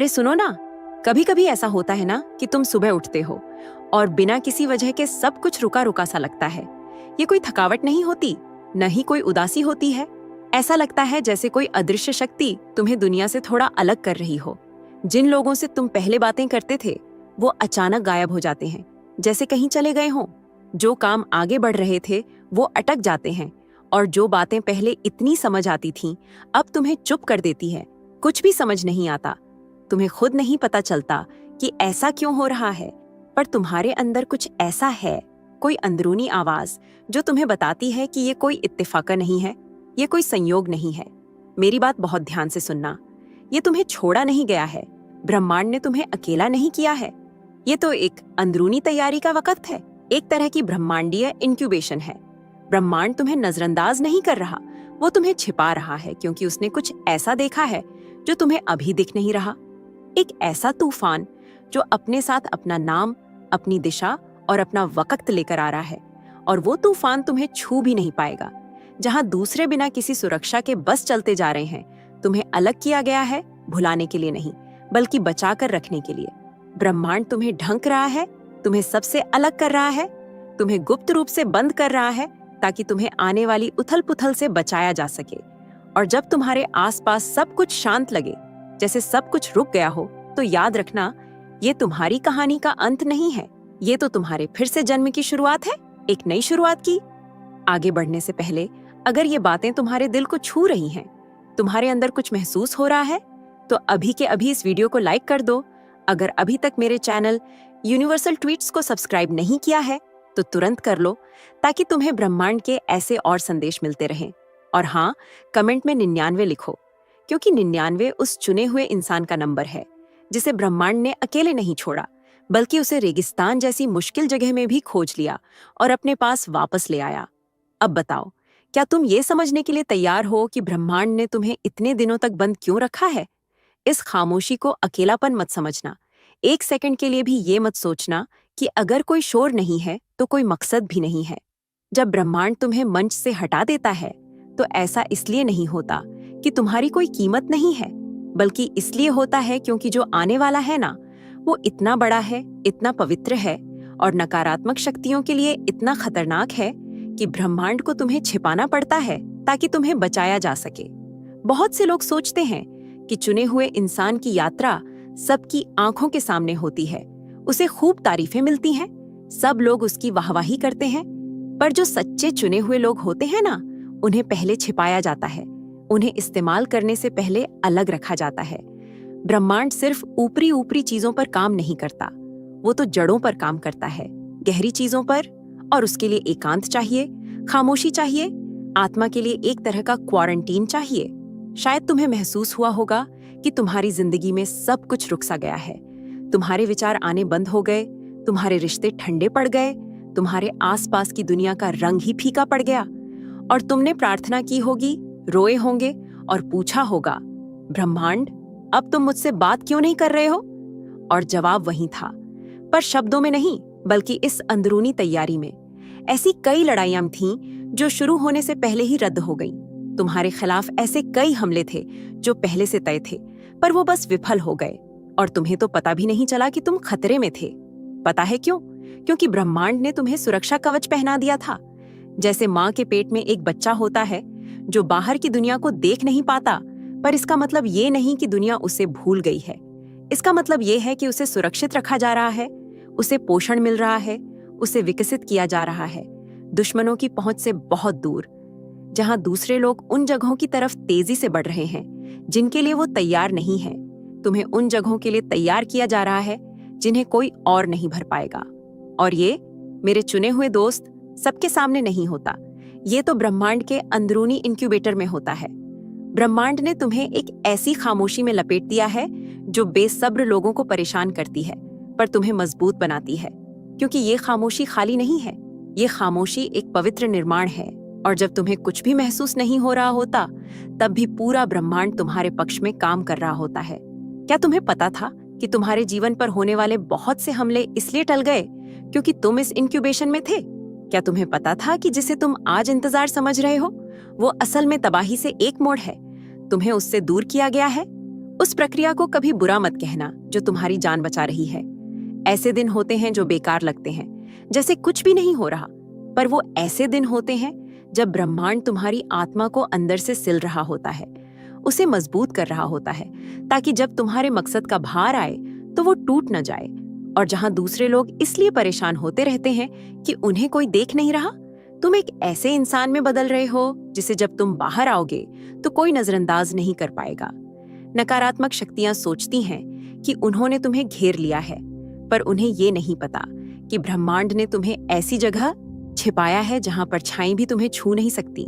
अरे सुनो ना, कभी कभी ऐसा होता है ना कि तुम सुबह उठते हो और बिना किसी वजह के सब कुछ रुका रुका सा लगता है। ये कोई थकावट नहीं होती, न ही कोई उदासी होती है। ऐसा लगता है जैसे कोई अदृश्य शक्ति तुम्हें दुनिया से थोड़ा अलग कर रही हो। जिन लोगों से तुम पहले बातें करते थे वो अचानक गायब हो जाते हैं, जैसे कहीं चले गए हों। जो काम आगे बढ़ रहे थे वो अटक जाते हैं, और जो बातें पहले इतनी समझ आती थीं अब तुम्हें चुप कर देती है। कुछ भी समझ नहीं आता, तुम्हें खुद नहीं पता चलता कि ऐसा क्यों हो रहा है, पर तुम्हारे अंदर कुछ ऐसा है, कोई अंदरूनी आवाज जो तुम्हें बताती है कि ये कोई इत्तेफाक नहीं है, ये कोई संयोग नहीं है। मेरी बात बहुत ध्यान से सुनना, ये तुम्हें छोड़ा नहीं गया है, ब्रह्मांड ने तुम्हें अकेला नहीं किया है। ये तो एक अंदरूनी तैयारी का वक्त है, एक तरह की ब्रह्मांडीय इंक्यूबेशन है। ब्रह्मांड तुम्हें नजरअंदाज नहीं कर रहा, वो तुम्हें छिपा रहा है, क्योंकि उसने कुछ ऐसा देखा है जो तुम्हें अभी दिख नहीं रहा। एक ऐसा तूफान जो अपने साथ अपना नाम, अपनी दिशा और अपना वक्त लेकर आ रहा है, और वो तूफान तुम्हें छू भी नहीं पाएगा। जहां दूसरे बिना किसी सुरक्षा के बस चलते जा रहे हैं, तुम्हें अलग किया गया है, भुलाने के लिए नहीं बल्कि बचा कर रखने के लिए। ब्रह्मांड तुम्हें ढंक रहा है, तुम्हें सबसे अलग कर रहा है, तुम्हें गुप्त रूप से बंद कर रहा है, ताकि तुम्हें आने वाली उथल पुथल से बचाया जा सके। और जब तुम्हारे आसपास सब कुछ शांत लगे, जैसे सब कुछ रुक गया हो, तो याद रखना, ये तुम्हारी कहानी का अंत नहीं है, ये तो तुम्हारे फिर से जन्म की शुरुआत है, एक नई शुरुआत की। आगे बढ़ने से पहले अगर ये बातें तुम्हारे दिल को छू रही हैं, तुम्हारे अंदर कुछ महसूस हो रहा है, तो अभी के अभी इस वीडियो को लाइक कर दो। अगर अभी तक मेरे चैनल यूनिवर्सल ट्वीट्स को सब्सक्राइब नहीं किया है तो तुरंत कर लो, ताकि तुम्हें ब्रह्मांड के ऐसे और संदेश मिलते रहें। और हाँ, कमेंट में 99 लिखो, क्योंकि 99 उस चुने हुए इंसान का नंबर है जिसे ब्रह्मांड ने अकेले नहीं छोड़ा, बल्कि उसे रेगिस्तान जैसी मुश्किल जगह में भी खोज लिया और अपने पास वापस ले आया। अब बताओ, क्या तुम ये समझने के लिए तैयार हो कि ब्रह्मांड ने तुम्हें इतने दिनों तक बंद क्यों रखा है? इस खामोशी को अकेलापन मत समझना। एक सेकंड के लिए भी ये मत सोचना कि अगर कोई शोर नहीं है तो कोई मकसद भी नहीं है। जब ब्रह्मांड तुम्हें मंच से हटा देता है तो ऐसा इसलिए नहीं होता कि तुम्हारी कोई कीमत नहीं है, बल्कि इसलिए होता है क्योंकि जो आने वाला है ना, वो इतना बड़ा है, इतना पवित्र है और नकारात्मक शक्तियों के लिए इतना खतरनाक है कि ब्रह्मांड को तुम्हें छिपाना पड़ता है ताकि तुम्हें बचाया जा सके। बहुत से लोग सोचते हैं कि चुने हुए इंसान की यात्रा सबकी आंखों के सामने होती है, उसे खूब तारीफें मिलती हैं, सब लोग उसकी वाहवाही करते हैं, पर जो सच्चे चुने हुए लोग होते हैं ना, उन्हें पहले छिपाया जाता है, उन्हें इस्तेमाल करने से पहले अलग रखा जाता है। ब्रह्मांड सिर्फ ऊपरी ऊपरी चीजों पर काम नहीं करता, वो तो जड़ों पर काम करता है, गहरी चीजों पर। और उसके लिए एकांत चाहिए, खामोशी चाहिए, आत्मा के लिए एक तरह का क्वारंटीन चाहिए। शायद तुम्हें महसूस हुआ होगा कि तुम्हारी जिंदगी में सब कुछ रुक सा गया है, तुम्हारे विचार आने बंद हो गए, तुम्हारे रिश्ते ठंडे पड़ गए, तुम्हारे आसपास की दुनिया का रंग ही फीका पड़ गया, और तुमने प्रार्थना की होगी, रोए होंगे और पूछा होगा, ब्रह्मांड अब तुम मुझसे बात क्यों नहीं कर रहे हो? और जवाब वही था, पर शब्दों में नहीं, बल्कि इस अंदरूनी तैयारी में। ऐसी कई लड़ाइयां थीं जो शुरू होने से पहले ही रद्द हो गईं। तुम्हारे खिलाफ ऐसे कई हमले थे जो पहले से तय थे, पर वो बस विफल हो गए, और तुम्हें तो पता भी नहीं चला कि तुम खतरे में थे। पता है क्यों? क्योंकि ब्रह्मांड ने तुम्हें सुरक्षा कवच पहना दिया था। जैसे माँ के पेट में एक बच्चा होता है जो बाहर की दुनिया को देख नहीं पाता, पर इसका मतलब ये नहीं कि दुनिया उसे भूल गई है। इसका मतलब ये है कि उसे सुरक्षित रखा जा रहा है, उसे पोषण मिल रहा है, उसे विकसित किया जा रहा है, दुश्मनों की पहुंच से बहुत दूर, जहां दूसरे लोग उन जगहों की तरफ तेजी से बढ़ रहे हैं जिनके लिए वो तैयार नहीं है। तुम्हें उन जगहों के लिए तैयार किया जा रहा है जिन्हें कोई और नहीं भर पाएगा। और ये मेरे चुने हुए दोस्त सबके सामने नहीं होता, ये तो ब्रह्मांड के अंदरूनी इंक्यूबेटर में होता है। ब्रह्मांड ने तुम्हें एक ऐसी खामोशी में लपेट दिया है जो बेसब्र लोगों को परेशान करती है, पर तुम्हें मजबूत बनाती है, क्योंकि ये खामोशी खाली नहीं है, ये खामोशी एक पवित्र निर्माण है। और जब तुम्हें कुछ भी महसूस नहीं हो रहा होता, तब भी पूरा ब्रह्मांड तुम्हारे पक्ष में काम कर रहा होता है। क्या तुम्हें पता था कि तुम्हारे जीवन पर होने वाले बहुत से हमले इसलिए टल गए क्योंकि तुम इस इंक्यूबेशन में थे? क्या तुम्हें पता था कि जिसे तुम आज इंतजार समझ रहे हो, वो असल में तबाही से एक मोड़ है, तुम्हें उससे दूर किया गया है? उस प्रक्रिया को कभी बुरा मत कहना जो तुम्हारी जान बचा रही है। ऐसे दिन होते हैं जो बेकार लगते हैं, जैसे कुछ भी नहीं हो रहा, पर वो ऐसे दिन होते हैं जब ब्रह्मांड तुम्हारी आत्मा को अंदर से सिल रहा होता है, उसे मजबूत कर रहा होता है, ताकि जब तुम्हारे मकसद का भार आए तो वो टूट न जाए। और जहां दूसरे लोग इसलिए परेशान होते रहते हैं कि उन्हें कोई देख नहीं रहा, तुम एक ऐसे इंसान में बदल रहे हो जिसे जब तुम बाहर आओगे तो कोई नजरअंदाज नहीं कर पाएगा। नकारात्मक शक्तियां सोचती हैं कि उन्होंने तुम्हें घेर लिया है, पर उन्हें ये नहीं पता कि ब्रह्मांड ने तुम्हें ऐसी जगह छिपाया है जहां परछाई भी तुम्हें छू नहीं सकती।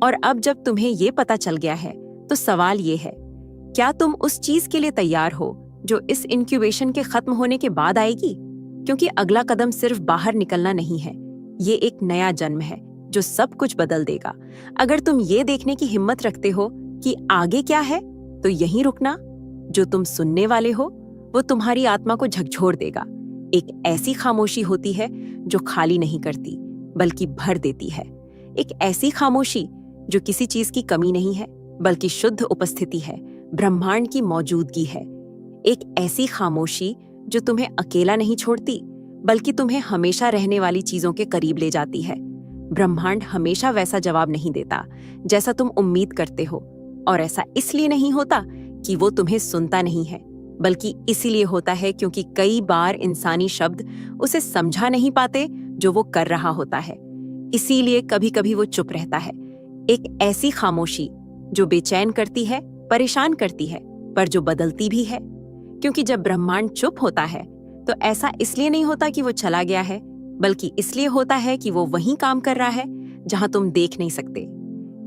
और अब जब तुम्हें ये पता चल गया है तो सवाल ये है, क्या तुम उस चीज के लिए तैयार हो जो इस इंक्यूबेशन के खत्म होने के बाद आएगी? क्योंकि अगला कदम सिर्फ बाहर निकलना नहीं है, ये एक नया जन्म है जो सब कुछ बदल देगा। अगर तुम ये देखने की हिम्मत रखते हो कि आगे क्या है, तो यहीं रुकना। जो तुम सुनने वाले हो वो तुम्हारी आत्मा को झकझोर देगा। एक ऐसी खामोशी होती है जो खाली नहीं करती बल्कि भर देती है। एक ऐसी खामोशी जो किसी चीज की कमी नहीं है बल्कि शुद्ध उपस्थिति है, ब्रह्मांड की मौजूदगी है। एक ऐसी खामोशी जो तुम्हें अकेला नहीं छोड़ती बल्कि तुम्हें हमेशा रहने वाली चीजों के करीब ले जाती है। ब्रह्मांड हमेशा वैसा जवाब नहीं देता जैसा तुम उम्मीद करते हो, और ऐसा इसलिए नहीं होता कि वो तुम्हें सुनता नहीं है, बल्कि इसीलिए होता है क्योंकि कई बार इंसानी शब्द उसे समझा नहीं पाते जो वो कर रहा होता है। इसीलिए कभी कभी वो चुप रहता है। एक ऐसी खामोशी जो बेचैन करती है, परेशान करती है, पर जो बदलती भी है। क्योंकि जब ब्रह्मांड चुप होता है तो ऐसा इसलिए नहीं होता कि वो चला गया है, बल्कि इसलिए होता है कि वो वहीं काम कर रहा है जहां तुम देख नहीं सकते।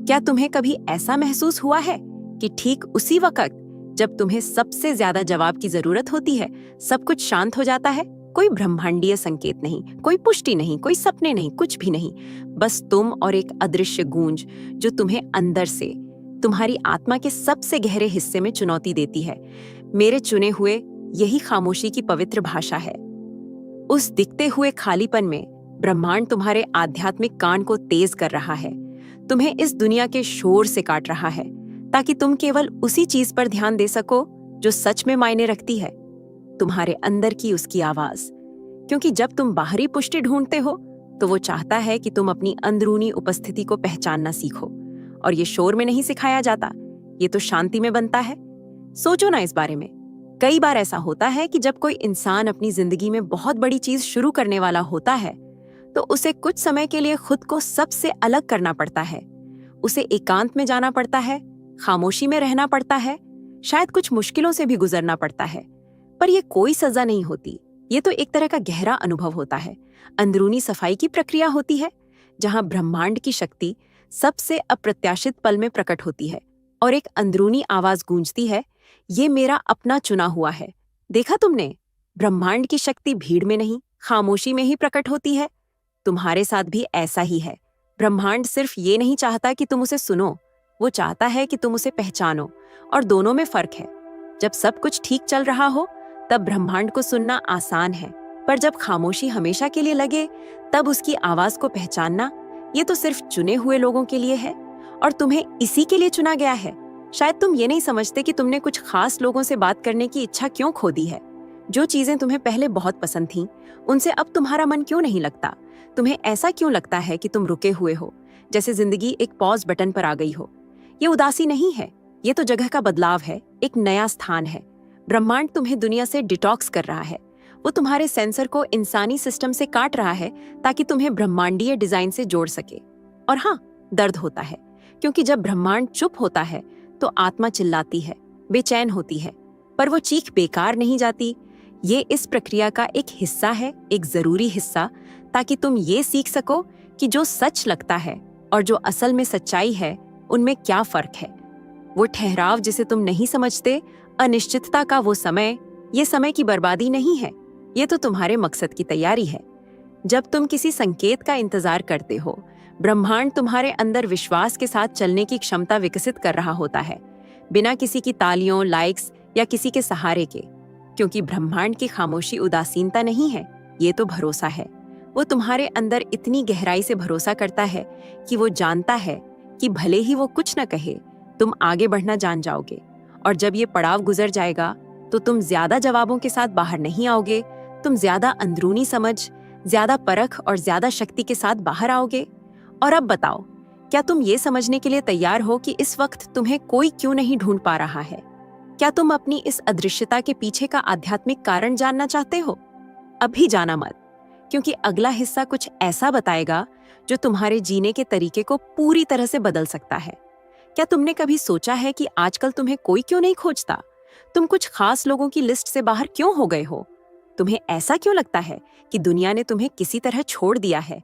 क्या तुम्हें कभी ऐसा महसूस हुआ है कि ठीक उसी वक्त जब तुम्हें सबसे ज्यादा जवाब की जरूरत होती है, सब कुछ शांत हो जाता है? कोई ब्रह्मांडीय संकेत नहीं, कोई पुष्टि नहीं, कोई सपने नहीं, कुछ भी नहीं, बस तुम और एक अदृश्य गूंज जो तुम्हें अंदर से, तुम्हारी आत्मा के सबसे गहरे हिस्से में चुनौती देती है। मेरे चुने हुए, यही खामोशी की पवित्र भाषा है। उस दिखते हुए खालीपन में ब्रह्मांड तुम्हारे आध्यात्मिक कान को तेज कर रहा है, तुम्हें इस दुनिया के शोर से काट रहा है, ताकि तुम केवल उसी चीज पर ध्यान दे सको जो सच में मायने रखती है, तुम्हारे अंदर की उसकी आवाज। क्योंकि जब तुम बाहरी पुष्टि ढूंढते हो तो वो चाहता है कि तुम अपनी अंदरूनी उपस्थिति को पहचानना सीखो, और ये शोर में नहीं सिखाया जाता, ये तो शांति में बनता है। सोचो ना इस बारे में। कई बार ऐसा होता है कि जब कोई इंसान अपनी जिंदगी में बहुत बड़ी चीज शुरू करने वाला होता है तो उसे कुछ समय के लिए खुद को सबसे अलग करना पड़ता है। उसे एकांत में जाना पड़ता है, खामोशी में रहना पड़ता है, शायद कुछ मुश्किलों से भी गुजरना पड़ता है। पर यह कोई सजा नहीं होती, ये तो एक तरह का गहरा अनुभव होता है, अंदरूनी सफाई की प्रक्रिया होती है, जहां ब्रह्मांड की शक्ति सबसे अप्रत्याशित पल में प्रकट होती है और एक अंदरूनी आवाज गूंजती है, ये मेरा अपना चुना हुआ है। देखा तुमने, ब्रह्मांड की शक्ति भीड़ में नहीं, खामोशी में ही प्रकट होती है। तुम्हारे साथ भी ऐसा ही है। ब्रह्मांड सिर्फ ये नहीं चाहता कि तुम उसे सुनो, वो चाहता है कि तुम उसे पहचानो, और दोनों में फर्क है। जब सब कुछ ठीक चल रहा हो तब ब्रह्मांड को सुनना आसान है, पर जब खामोशी हमेशा के लिए लगे तब उसकी आवाज को पहचानना, ये तो सिर्फ चुने हुए लोगों के लिए है, और तुम्हें इसी के लिए चुना गया है। शायद तुम ये नहीं समझते कि तुमने कुछ खास लोगों से बात करने की इच्छा क्यों खो दी है। जो चीजें तुम्हें पहले बहुत पसंद थीं, उनसे अब तुम्हारा मन क्यों नहीं लगता। तुम्हें ऐसा क्यों लगता है कि तुम रुके हुए हो, जैसे जिंदगी एक पॉज बटन पर आ गई हो। ये उदासी नहीं है, ये तो जगह का बदलाव है, एक नया स्थान है। ब्रह्मांड तुम्हें दुनिया से डिटॉक्स कर रहा है। वो तुम्हारे सेंसर को इंसानी सिस्टम से काट रहा है ताकि तुम्हें ब्रह्मांडीय डिजाइन से जोड़ सके। और हाँ, दर्द होता है, क्योंकि जब ब्रह्मांड चुप होता है तो आत्मा चिल्लाती है, बेचैन होती है, पर वो चीख बेकार नहीं जाती। ये इस प्रक्रिया का एक हिस्सा है, एक जरूरी हिस्सा, ताकि तुम ये सीख सको कि जो सच लगता है और जो असल में सच्चाई है, उनमें क्या फर्क है। वो ठहराव जिसे तुम नहीं समझते, अनिश्चितता का वो समय, ये समय की बर्बादी नहीं है, ये तो तुम्हारे मकसद की तैयारी है। जब तुम किसी संकेत का इंतजार करते हो, ब्रह्मांड तुम्हारे अंदर विश्वास के साथ चलने की क्षमता विकसित कर रहा होता है, बिना किसी की तालियों, लाइक्स या किसी के सहारे के। क्योंकि ब्रह्मांड की खामोशी उदासीनता नहीं है, ये तो भरोसा है। वो तुम्हारे अंदर इतनी गहराई से भरोसा करता है कि वो जानता है कि भले ही वो कुछ न कहे, तुम आगे बढ़ना जान जाओगे। और जब ये पड़ाव गुजर जाएगा तो तुम ज्यादा जवाबों के साथ बाहर नहीं आओगे, तुम ज्यादा अंदरूनी समझ, ज्यादा परख और ज्यादा शक्ति के साथ बाहर आओगे। और अब बताओ, क्या तुम ये समझने के लिए तैयार हो कि इस वक्त तुम्हें कोई क्यों नहीं ढूंढ पा रहा है? क्या तुम अपनी इस अदृश्यता के पीछे का आध्यात्मिक कारण जानना चाहते हो? अभी जाना मत, क्योंकि अगला हिस्सा कुछ ऐसा बताएगा जो तुम्हारे जीने के तरीके को पूरी तरह से बदल सकता है। क्या तुमने कभी सोचा है कि आजकल तुम्हें कोई क्यों नहीं खोजता? तुम कुछ खास लोगों की लिस्ट से बाहर क्यों हो गए हो? तुम्हें ऐसा क्यों लगता है कि दुनिया ने तुम्हें किसी तरह छोड़ दिया है?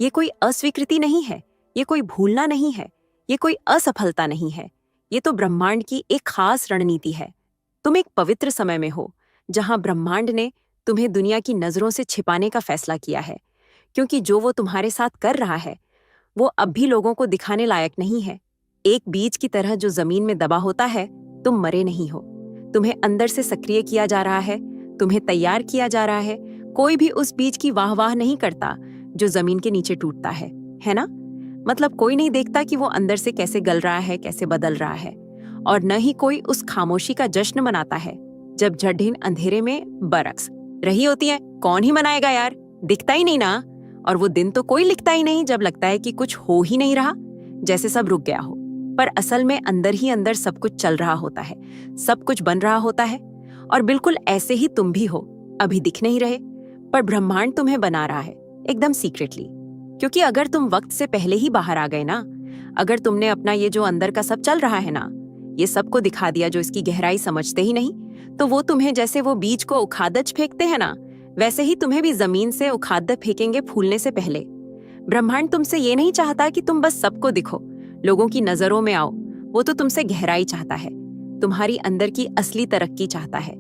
ये कोई अस्वीकृति नहीं है, ये कोई भूलना नहीं है, ये कोई असफलता नहीं है। ये तो ब्रह्मांड की एक खास रणनीति है। तुम एक पवित्र समय में हो, जहां ब्रह्मांड ने तुम्हें दुनिया की नजरों से छिपाने का फैसला किया है, क्योंकि जो वो तुम्हारे साथ कर रहा है वो अब भी लोगों को दिखाने लायक नहीं है। एक बीज की तरह जो जमीन में दबा होता है, तुम मरे नहीं हो। तुम्हें अंदर से सक्रिय किया जा रहा है, तुम्हें तैयार किया जा रहा है। कोई भी उस बीज की वाह नहीं करता जो जमीन के नीचे टूटता है ना? मतलब कोई नहीं देखता कि वो अंदर से कैसे गल रहा है, कैसे बदल रहा है। और न ही कोई उस खामोशी का जश्न मनाता है जब जड़हीन अंधेरे में बरक्स रही होती है। कौन ही मनाएगा यार, दिखता ही नहीं ना। और वो दिन तो कोई लिखता ही नहीं जब लगता है कि कुछ हो ही नहीं रहा, जैसे सब रुक गया हो। पर असल में अंदर ही अंदर सब कुछ चल रहा होता है, सब कुछ बन रहा होता है। और बिल्कुल ऐसे ही तुम भी हो, अभी दिख नहीं रहे, पर ब्रह्मांड तुम्हें बना रहा है एकदम सीक्रेटली। क्योंकि अगर तुम वक्त से पहले ही बाहर आ गए ना, अगर तुमने अपना ये जो अंदर का सब चल रहा है ना, ये सबको दिखा दिया जो इसकी गहराई समझते ही नहीं, तो वो तुम्हें जैसे वो बीज को उखादज फेंकते हैं ना, वैसे ही तुम्हें भी जमीन से उखादज फेंकेंगे फूलने से पहले। ब्रह्मांड तुमसे ये नहीं चाहता कि तुम बस सबको दिखो, लोगों की नजरों में आओ। वो तो तुमसे गहराई चाहता है, तुम्हारी अंदर की असली तरक्की चाहता है।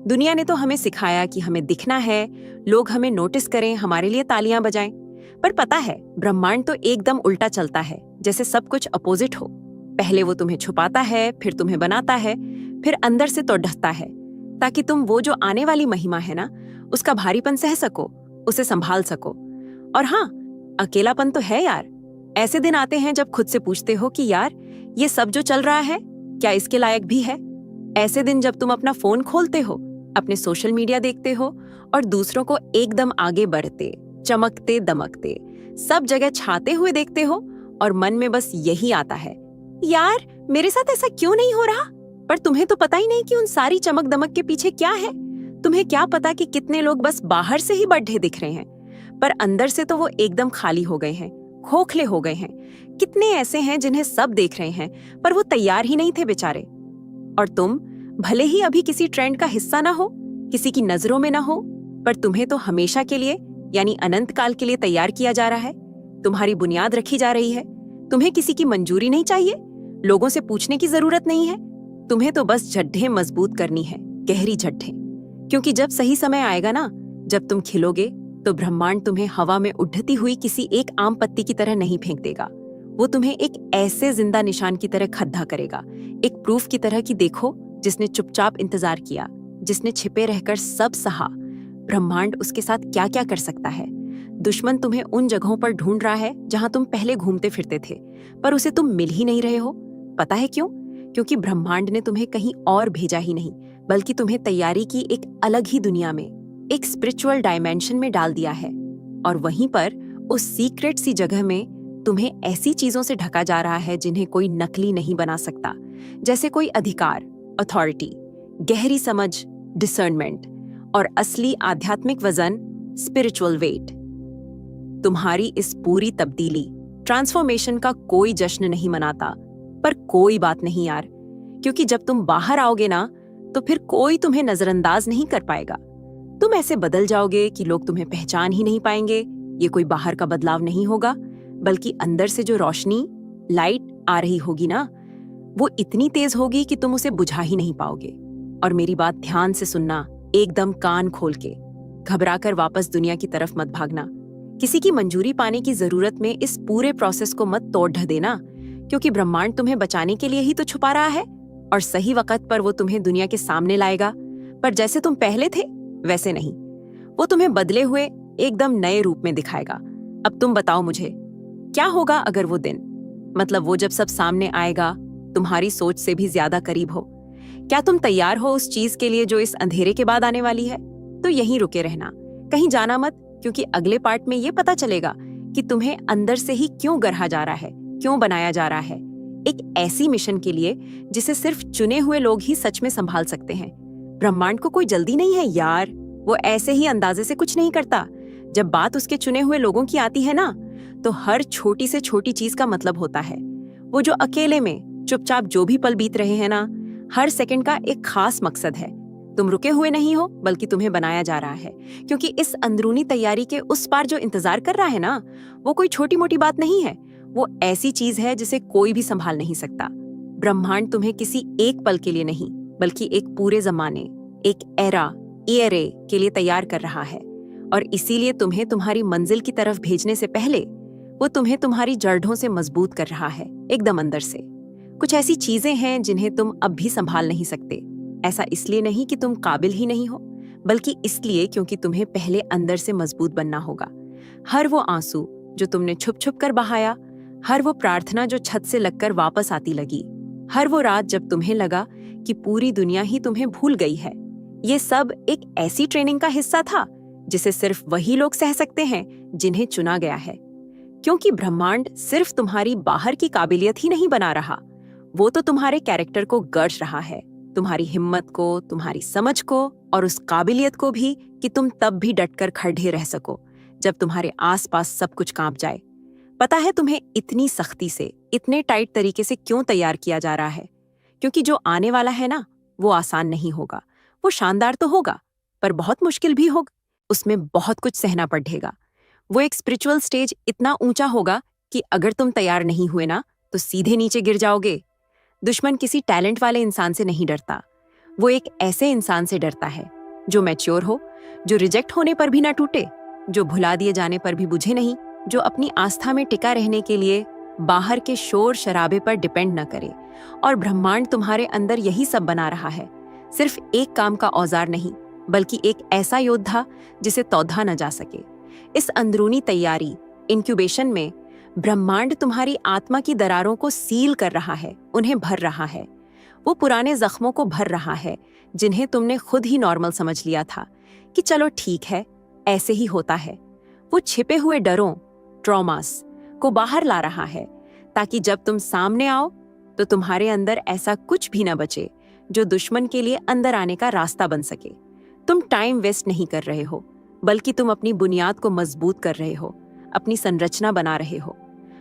दुनिया ने तो हमें सिखाया कि हमें दिखना है, लोग हमें नोटिस करें, हमारे लिए तालियां बजाएं। पर पता है, ब्रह्मांड तो एकदम उल्टा चलता है, जैसे सब कुछ अपोजिट हो। पहले वो तुम्हें छुपाता है, फिर तुम्हें बनाता है, फिर अंदर से तो ढकता है, ताकि तुम वो जो आने वाली महिमा है ना, उसका भारीपन सह सको, उसे संभाल सको। और हाँ, अकेलापन तो है यार। ऐसे दिन आते हैं जब खुद से पूछते हो कि यार, ये सब जो चल रहा है क्या इसके लायक भी है? ऐसे दिन जब तुम अपना फोन खोलते हो, अपने सोशल मीडिया देखते हो और दूसरों को एकदम आगे बढ़ते, चमकते दमकते, सब जगह छाते हुए देखते हो, और मन में बस यही आता है, यार मेरे साथ ऐसा क्यों नहीं हो रहा? पर तुम्हें तो पता ही नहीं कि उन सारी चमक दमक के पीछे क्या है। तुम्हें क्या पता कि कितने लोग बस बाहर से ही बढ़े दिख रहे हैं, पर अंदर से तो वो एकदम खाली हो गए हैं, खोखले हो गए हैं। कितने ऐसे हैं जिन्हें सब देख रहे हैं, पर वो तैयार ही नहीं थे बेचारे। और तुम भले ही अभी किसी ट्रेंड का हिस्सा ना हो, किसी की नजरों में ना हो, पर तुम्हें तो हमेशा के लिए यानी अनंत काल के लिए तैयार किया जा रहा है। तुम्हारी बुनियाद रखी जा रही है। तुम्हें किसी की मंजूरी नहीं चाहिए, लोगों से पूछने की जरूरत नहीं है। तुम्हें तो बस जड्ढे मजबूत करनी है, गहरी जड्ढे। क्योंकि जब सही समय आएगा ना, जब तुम खिलोगे, तो ब्रह्मांड तुम्हें हवा में उड़ती हुई किसी एक आम पत्ती की तरह नहीं फेंक देगा। वो तुम्हें एक ऐसे जिंदा निशान की तरह खद्दा करेगा, एक प्रूफ की तरह कि देखो, जिसने चुपचाप इंतजार किया, जिसने छिपे रहकर सब सहा, ब्रह्मांड उसके साथ क्या क्या कर सकता है। दुश्मन तुम्हें उन जगहों पर ढूंढ रहा है जहां तुम पहले घूमते फिरते थे, पर उसे तुम मिल ही नहीं रहे हो। पता है क्यों? क्योंकि ब्रह्मांड ने तुम्हें कहीं और भेजा ही नहीं, बल्कि तुम्हें तैयारी की एक अलग ही दुनिया में, एक स्पिरिचुअल डायमेंशन में डाल दिया है। और वहीं पर उस सीक्रेट सी जगह में तुम्हें ऐसी चीजों से ढका जा रहा है जिन्हें कोई नकली नहीं बना सकता, जैसे कोई अधिकार, अथॉरिटी, गहरी समझ, डिसर्नमेंट और असली आध्यात्मिक वजन, स्पिरिचुअल वेट। तुम्हारी इस पूरी तब्दीली, ट्रांसफॉर्मेशन का कोई जश्न नहीं मनाता, पर कोई बात नहीं यार, क्योंकि जब तुम बाहर आओगे ना, तो फिर कोई तुम्हें नजरअंदाज नहीं कर पाएगा। तुम ऐसे बदल जाओगे कि लोग तुम्हें पहचान ही नहीं पाएंगे। ये कोई बाहर का बदलाव नहीं होगा, बल्कि अंदर से जो रोशनी, लाइट आ रही होगी ना, वो इतनी तेज होगी कि तुम उसे बुझा ही नहीं पाओगे। और मेरी बात ध्यान से सुनना, एकदम कान खोल के। घबराकर वापस दुनिया की तरफ मत भागना। किसी की मंजूरी पाने की जरूरत में इस पूरे प्रोसेस को मत तोड़ ढह देना, क्योंकि ब्रह्मांड तुम्हें बचाने के लिए ही तो छुपा रहा है, और सही वक्त पर वो तुम्हें दुनिया के सामने लाएगा। पर जैसे तुम पहले थे वैसे नहीं, वो तुम्हें बदले हुए एकदम नए रूप में दिखाएगा। अब तुम बताओ मुझे, क्या होगा अगर वो दिन, मतलब वो जब सब सामने आएगा, तुम्हारी सोच से भी ज्यादा करीब हो? क्या तुम तैयार हो उस चीज के लिए जो इस अंधेरे के बाद आने वाली है? तो यहीं रुके रहना, कहीं जाना मत, क्योंकि अगले पार्ट में ये पता चलेगा कि तुम्हें अंदर से ही क्यों गढ़ा जा रहा है, क्यों बनाया जा रहा है, एक ऐसी मिशन के लिए जिसे सिर्फ चुने हुए लोग ही सच में संभाल सकते हैं। ब्रह्मांड को कोई जल्दी नहीं है यार, वो ऐसे ही अंदाजे से कुछ नहीं करता। जब बात उसके चुने हुए लोगों की आती है ना, तो हर छोटी से छोटी चीज का मतलब होता है। वो जो अकेले में चुपचाप जो भी पल बीत रहे हैं ना, हर सेकंड का एक खास मकसद है। तुम रुके हुए नहीं हो, बल्कि तुम्हें बनाया जा रहा है, क्योंकि इस अंदरूनी तैयारी के उस पार जो इंतजार कर रहा है ना, वो कोई छोटी मोटी बात नहीं है। वो ऐसी चीज है जिसे कोई भी संभाल नहीं सकता। ब्रह्मांड तुम्हें किसी एक पल के लिए नहीं, बल्कि एक पूरे जमाने, एक एरा के लिए तैयार कर रहा है। और इसीलिए तुम्हें तुम्हारी मंजिल की तरफ भेजने से पहले वो तुम्हें तुम्हारी जड़ों से मजबूत कर रहा है, एकदम अंदर से। कुछ ऐसी चीजें हैं जिन्हें तुम अब भी संभाल नहीं सकते। ऐसा इसलिए नहीं कि तुम काबिल ही नहीं हो, बल्कि इसलिए क्योंकि तुम्हें पहले अंदर से मजबूत बनना होगा। हर वो आंसू जो तुमने छुप छुप कर बहाया, हर वो प्रार्थना जो छत से लगकर वापस आती लगी, हर वो रात जब तुम्हें लगा कि पूरी दुनिया ही तुम्हें भूल गई है, ये सब एक ऐसी ट्रेनिंग का हिस्सा था जिसे सिर्फ वही लोग सह सकते हैं जिन्हें चुना गया है। क्योंकि ब्रह्मांड सिर्फ तुम्हारी बाहर की काबिलियत ही नहीं बना रहा, वो तो तुम्हारे कैरेक्टर को गढ़ रहा है, तुम्हारी हिम्मत को, तुम्हारी समझ को, और उस काबिलियत को भी कि तुम तब भी डटकर खड़े रह सको जब तुम्हारे आसपास सब कुछ कांप जाए। पता है तुम्हें इतनी सख्ती से, इतने टाइट तरीके से क्यों तैयार किया जा रहा है? क्योंकि जो आने वाला है ना, वो आसान नहीं होगा। वो शानदार तो होगा, पर बहुत मुश्किल भी होगा। उसमें बहुत कुछ सहना पड़ेगा। वो एक स्पिरिचुअल स्टेज इतना ऊंचा होगा कि अगर तुम तैयार नहीं हुए ना, तो सीधे नीचे गिर जाओगे। दुश्मन किसी टैलेंट वाले इंसान से नहीं डरता, वो एक ऐसे इंसान से डरता है जो मैच्योर हो, जो रिजेक्ट होने पर भी ना टूटे, जो भुला दिए जाने पर भी बुझे नहीं, जो अपनी आस्था में टिका रहने के लिए बाहर के शोर शराबे पर डिपेंड न करे। और ब्रह्मांड तुम्हारे अंदर यही सब बना रहा है, सिर्फ एक काम का औजार नहीं, बल्कि एक ऐसा योद्धा जिसे तौधा न जा सके। इस अंदरूनी तैयारी, इंक्यूबेशन में ब्रह्मांड तुम्हारी आत्मा की दरारों को सील कर रहा है, उन्हें भर रहा है। वो पुराने जख्मों को भर रहा है जिन्हें तुमने खुद ही नॉर्मल समझ लिया था कि चलो ठीक है, ऐसे ही होता है। वो छिपे हुए डरों, ट्रॉमास को बाहर ला रहा है, ताकि जब तुम सामने आओ तो तुम्हारे अंदर ऐसा कुछ भी न बचे जो दुश्मन के लिए अंदर आने का रास्ता बन सके। तुम टाइम वेस्ट नहीं कर रहे हो, बल्कि तुम अपनी बुनियाद को मजबूत कर रहे हो, अपनी संरचना बना रहे हो।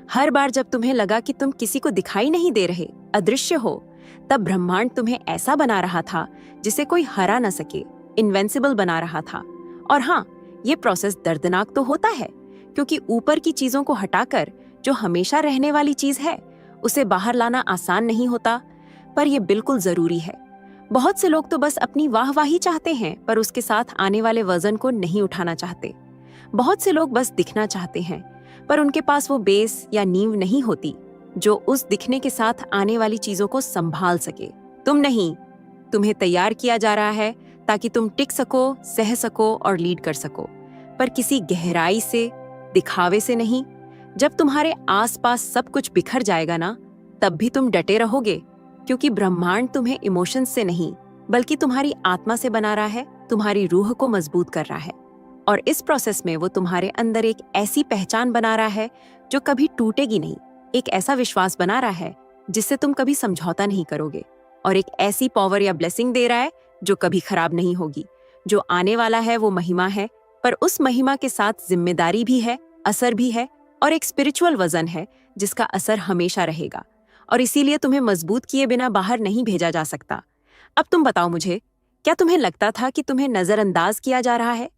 हर बार जब तुम्हें लगा कि तुम किसी को दिखाई नहीं दे रहे, अदृश्य हो, तब ब्रह्मांड तुम्हें ऐसा बना रहा था जिसे कोई हरा न सके, इनविंसिबल बना रहा था। और हाँ, ये प्रोसेस दर्दनाक तो होता है, क्योंकि ऊपर की चीजों को हटाकर जो हमेशा रहने वाली चीज है, उसे बाहर लाना आसान नहीं होता, पर यह बिल्कुल जरूरी है। बहुत से लोग तो बस अपनी वाहवाही चाहते हैं, पर उसके साथ आने वाले वजन को नहीं उठाना चाहते। बहुत से लोग बस दिखना चाहते हैं, पर उनके पास वो बेस या नींव नहीं होती जो उस दिखने के साथ आने वाली चीजों को संभाल सके। तुम नहीं, तुम्हें तैयार किया जा रहा है ताकि तुम टिक सको, सह सको और लीड कर सको, पर किसी गहराई से, दिखावे से नहीं। जब तुम्हारे आसपास सब कुछ बिखर जाएगा ना, तब भी तुम डटे रहोगे, क्योंकि ब्रह्मांड तुम्हें इमोशंस से नहीं, बल्कि तुम्हारी आत्मा से बना रहा है, तुम्हारी रूह को मजबूत कर रहा है। और इस प्रोसेस में वो तुम्हारे अंदर एक ऐसी पहचान बना रहा है जो कभी टूटेगी नहीं, एक ऐसा विश्वास बना रहा है जिससे तुम कभी समझौता नहीं करोगे, और एक ऐसी पावर या ब्लेसिंग दे रहा है जो कभी खराब नहीं होगी। जो आने वाला है वो महिमा है, पर उस महिमा के साथ जिम्मेदारी भी है, असर भी है, और एक स्पिरिचुअल वजन है जिसका असर हमेशा रहेगा। और इसीलिए तुम्हें मजबूत किए बिना बाहर नहीं भेजा जा सकता। अब तुम बताओ मुझे, क्या तुम्हें लगता था कि तुम्हें नजरअंदाज किया जा रहा है,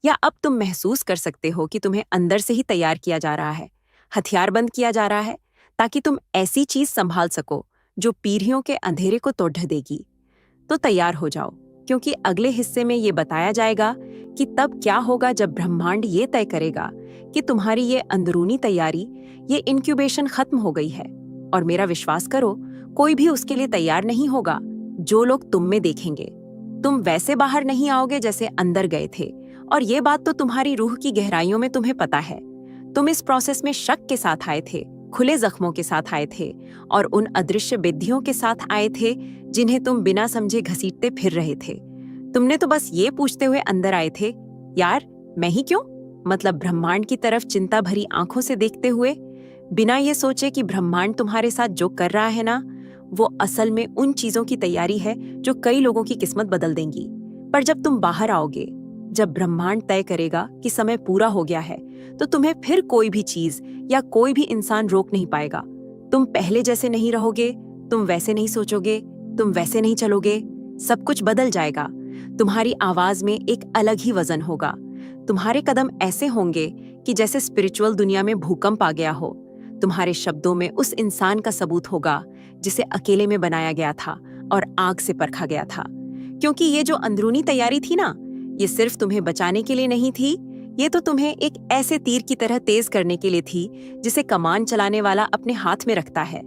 या अब तुम महसूस कर सकते हो कि तुम्हें अंदर से ही तैयार किया जा रहा है, हथियारबंद किया जा रहा है, ताकि तुम ऐसी चीज संभाल सको जो पीढ़ियों के अंधेरे को तोड़ देगी? तो तैयार हो जाओ, क्योंकि अगले हिस्से में ये बताया जाएगा कि तब क्या होगा जब ब्रह्मांड ये तय करेगा कि तुम्हारी ये अंदरूनी तैयारी, ये इंक्यूबेशन खत्म हो गई है। और मेरा विश्वास करो, कोई भी उसके लिए तैयार नहीं होगा। जो लोग तुम में देखेंगे, तुम वैसे बाहर नहीं आओगे जैसे अंदर गए थे। और ये बात तो तुम्हारी रूह की गहराइयों में तुम्हें पता है। तुम इस प्रोसेस में शक के साथ आए थे, खुले जख्मों के साथ आए थे और उन अदृश्य विधियों के साथ आए थे जिन्हें तुम बिना समझे घसीटते फिर रहे थे। तुमने तो बस ये पूछते हुए अंदर आए थे, यार मैं ही क्यों? मतलब ब्रह्मांड की तरफ चिंता भरी आंखों से देखते हुए, बिना ये सोचे कि ब्रह्मांड तुम्हारे साथ जो कर रहा है ना, वो असल में उन चीजों की तैयारी है जो कई लोगों की किस्मत बदल देंगी। पर जब तुम बाहर आओगे, जब ब्रह्मांड तय करेगा कि समय पूरा हो गया है, तो तुम्हें फिर कोई भी चीज या कोई भी इंसान रोक नहीं पाएगा। तुम पहले जैसे नहीं रहोगे, तुम वैसे नहीं सोचोगे, तुम वैसे नहीं चलोगे। सब कुछ बदल जाएगा। तुम्हारी आवाज में एक अलग ही वजन होगा। तुम्हारे कदम ऐसे होंगे कि जैसे स्पिरिचुअल दुनिया में भूकंप आ गया हो। तुम्हारे शब्दों में उस इंसान का सबूत होगा जिसे अकेले में बनाया गया था और आग से परखा गया था। क्योंकि ये जो अंदरूनी तैयारी थी ना, ये सिर्फ तुम्हें बचाने के लिए नहीं थी, ये तो तुम्हें एक ऐसे तीर की तरह तेज करने के लिए थी जिसे कमान चलाने वाला अपने हाथ में रखता है।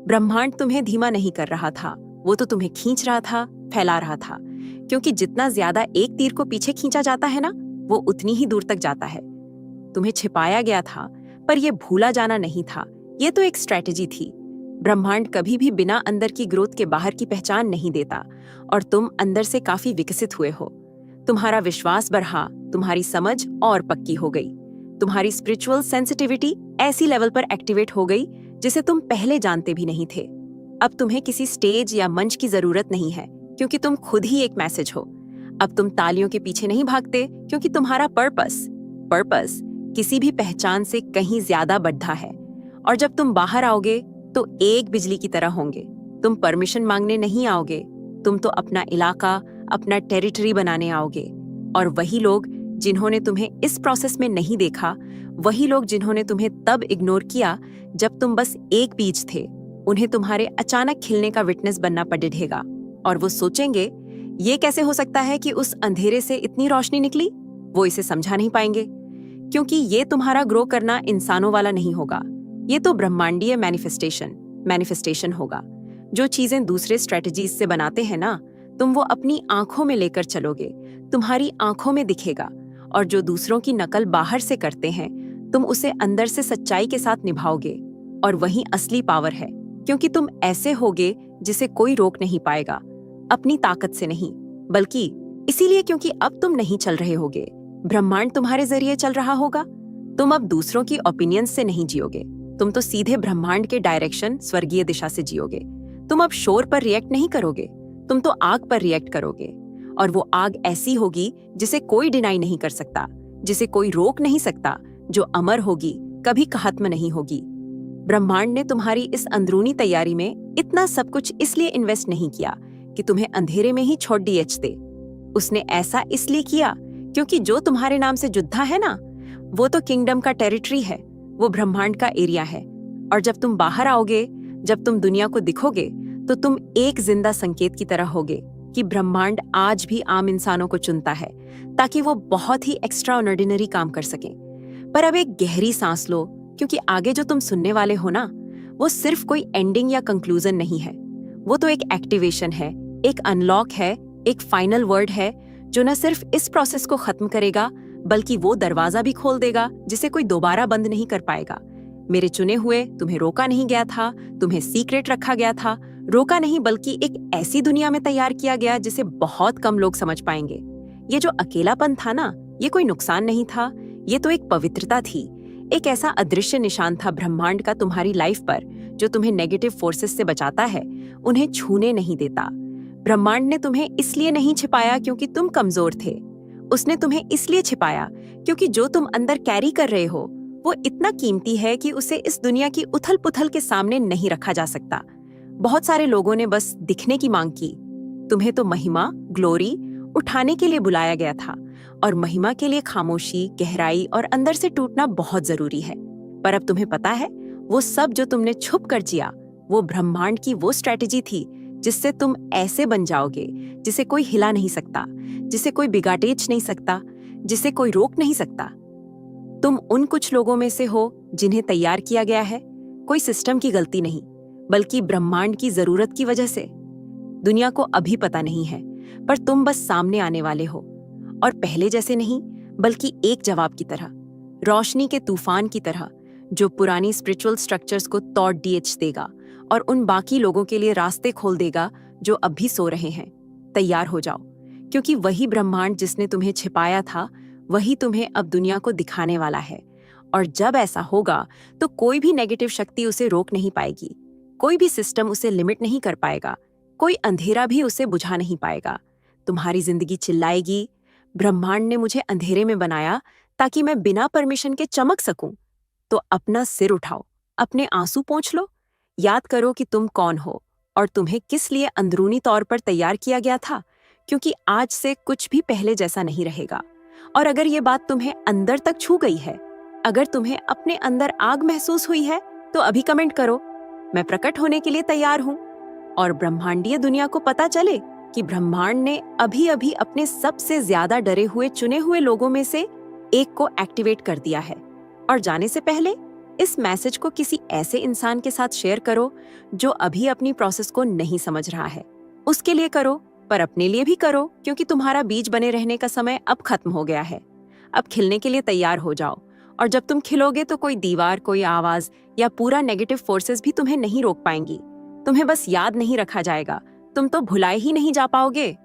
ब्रह्मांड तुम्हें धीमा नहीं कर रहा था, वो तो तुम्हें खींच रहा था, फैला रहा था। क्योंकि जितना ज्यादा एक तीर को पीछे खींचा जाता है ना, वो उतनी ही दूर तक जाता है। तुम्हें छिपाया गया था, पर यह भूला जाना नहीं था। ये तो एक स्ट्रेटेजी थी। ब्रह्मांड कभी भी बिना अंदर की ग्रोथ के बाहर की पहचान नहीं देता, और तुम अंदर से काफी विकसित हुए हो। तुम्हारा विश्वास बढ़ा, तुम्हारी समझ और पक्की हो गई, तुम्हारी स्पिरिचुअल सेंसिटिविटी ऐसी लेवल पर एक्टिवेट हो गई जिसे तुम पहले जानते भी नहीं थे। अब तुम्हें किसी स्टेज या मंच की जरूरत नहीं है, क्योंकि तुम खुद ही एक मैसेज हो। अब तुम तालियों के पीछे नहीं भागते, क्योंकि तुम्हारा पर्पस किसी भी पहचान से कहीं ज्यादा बढ़ा है। और जब तुम बाहर आओगे तो एक बिजली की तरह होंगे। तुम परमिशन मांगने नहीं आओगे, तुम तो अपना इलाका, अपना टेरिटरी बनाने आओगे। और वही लोग जिन्होंने तुम्हें इस प्रोसेस में नहीं देखा, वही लोग जिन्होंने तुम्हें तब इग्नोर किया जब तुम बस एक बीज थे, उन्हें तुम्हारे अचानक खिलने का विटनेस बनना पड़ेगा। और वो सोचेंगे, ये कैसे हो सकता है कि उस अंधेरे से इतनी रोशनी निकली? वो इसे समझा नहीं पाएंगे, क्योंकि ये तुम्हारा ग्रो करना इंसानों वाला नहीं होगा। ये तो ब्रह्मांडीय मैनिफेस्टेशन होगा। जो चीजें दूसरे स्ट्रेटजीज से बनाते हैं ना, तुम वो अपनी आंखों में लेकर चलोगे, तुम्हारी आंखों में दिखेगा। और जो दूसरों की नकल बाहर से करते हैं, तुम उसे अंदर से सच्चाई के साथ निभाओगे। और वही असली पावर है, क्योंकि तुम ऐसे होगे जिसे कोई रोक नहीं पाएगा, अपनी ताकत से नहीं, बल्कि इसीलिए क्योंकि अब तुम नहीं चल रहे होगे, ब्रह्मांड तुम्हारे जरिए चल रहा होगा। तुम अब दूसरों की ओपिनियंस से नहीं जियोगे, तुम तो सीधे ब्रह्मांड के डायरेक्शन, स्वर्गीय दिशा से जियोगे। तुम अब शोर पर रिएक्ट नहीं करोगे, तुम तो आग पर रिएक्ट करोगे। और वो आग ऐसी होगी जिसे कोई डिनाई नहीं कर सकता, जिसे कोई रोक नहीं सकता, जो अमर होगी, कभी खत्म नहीं होगी। ब्रह्मांड ने तुम्हारी इस अंदरूनी तैयारी में इतना सब कुछ इसलिए इन्वेस्ट नहीं किया कि तुम्हें अंधेरे में ही छोड़ डीएच दे। उसने ऐसा इसलिए किया क्योंकि जो तुम्हारे नाम से युद्धा है ना, वो तो किंगडम का टेरिटरी है, वो ब्रह्मांड का एरिया है। और जब तुम बाहर आओगे, जब तुम दुनिया को दिखोगे, तो तुम एक जिंदा संकेत की तरह होगे कि ब्रह्मांड आज भी आम इंसानों को चुनता है, ताकि वो बहुत ही एक्स्ट्रा ऑर्डिनरी काम कर सकें। पर अब एक गहरी सांस लो, क्योंकि आगे जो तुम सुनने वाले हो ना, वो सिर्फ कोई एंडिंग या कंक्लूजन नहीं है। वो तो एक एक्टिवेशन है, एक अनलॉक है, एक फाइनल वर्ड है, जो न सिर्फ इस प्रोसेस को खत्म करेगा, बल्कि वो दरवाजा भी खोल देगा जिसे कोई दोबारा बंद नहीं कर पाएगा। मेरे चुने हुए, तुम्हें रोका नहीं गया था, तुम्हें सीक्रेट रखा गया था। रोका नहीं, बल्कि एक ऐसी दुनिया में तैयार किया गया जिसे बहुत कम लोग समझ पाएंगे। ये जो अकेलापन था ना, ये कोई नुकसान नहीं था, ये तो एक पवित्रता थी। एक ऐसा अदृश्य निशान था ब्रह्मांड का तुम्हारी लाइफ पर, जो तुम्हें नेगेटिव फोर्सेस से बचाता है, उन्हें छूने नहीं देता। ब्रह्मांड ने तुम्हें इसलिए नहीं छिपाया क्योंकि तुम कमजोर थे। उसने तुम्हें इसलिए छिपाया क्योंकि जो तुम अंदर कैरी कर रहे हो, वो इतना कीमती है कि उसे इस दुनिया की उथल पुथल के सामने नहीं रखा जा सकता। बहुत सारे लोगों ने बस दिखने की मांग की। तुम्हें तो महिमा, ग्लोरी उठाने के लिए बुलाया गया था, और महिमा के लिए खामोशी, गहराई और अंदर से टूटना बहुत जरूरी है। पर अब तुम्हें पता है, वो सब जो तुमने छुप कर जिया, वो ब्रह्मांड की वो स्ट्रेटेजी थी जिससे तुम ऐसे बन जाओगे जिसे कोई हिला नहीं सकता, जिसे कोई बिगाड़ेच नहीं सकता, जिसे कोई रोक नहीं सकता। तुम उन कुछ लोगों में से हो जिन्हें तैयार किया गया है, कोई सिस्टम की गलती नहीं, बल्कि ब्रह्मांड की जरूरत की वजह से। दुनिया को अभी पता नहीं है, पर तुम बस सामने आने वाले हो, और पहले जैसे नहीं, बल्कि एक जवाब की तरह, रोशनी के तूफान की तरह, जो पुरानी स्पिरिचुअल स्ट्रक्चर्स को तोड़ डीएच देगा और उन बाकी लोगों के लिए रास्ते खोल देगा जो अब भी सो रहे हैं। तैयार हो जाओ, क्योंकि वही ब्रह्मांड जिसने तुम्हें छिपाया था वही तुम्हें अब दुनिया को दिखाने वाला है। और जब ऐसा होगा तो कोई भी नेगेटिव शक्ति उसे रोक नहीं पाएगी, कोई भी सिस्टम उसे लिमिट नहीं कर पाएगा, कोई अंधेरा भी उसे बुझा नहीं पाएगा। तुम्हारी जिंदगी चिल्लाएगी, ब्रह्मांड ने मुझे अंधेरे में बनाया ताकि मैं बिना परमिशन के चमक सकूं। तो अपना सिर उठाओ, अपने आंसू पोंछ लो, याद करो कि तुम कौन हो और तुम्हें किस लिए अंदरूनी तौर पर तैयार किया गया था, क्योंकि आज से कुछ भी पहले जैसा नहीं रहेगा। और अगर ये बात तुम्हें अंदर तक छू गई है, अगर तुम्हें अपने अंदर आग महसूस हुई है, तो अभी कमेंट करो, मैं प्रकट होने के लिए तैयार हूं। और ब्रह्मांडीय दुनिया को पता चले कि ब्रह्मांड ने अभी अभी अपने सबसे ज्यादा डरे हुए चुने हुए लोगों में से एक को एक्टिवेट कर दिया है। और जाने से पहले इस मैसेज को किसी ऐसे इंसान के साथ शेयर करो जो अभी अपनी प्रोसेस को नहीं समझ रहा है। उसके लिए करो, पर अपने लिए भी करो, क्योंकि तुम्हारा बीज बने रहने का समय अब खत्म हो गया है। अब खिलने के लिए तैयार हो जाओ। और जब तुम खिलोगे तो कोई दीवार, कोई आवाज या पूरा नेगेटिव फोर्सेस भी तुम्हें नहीं रोक पाएंगी। तुम्हें बस याद नहीं रखा जाएगा, तुम तो भुलाए ही नहीं जा पाओगे।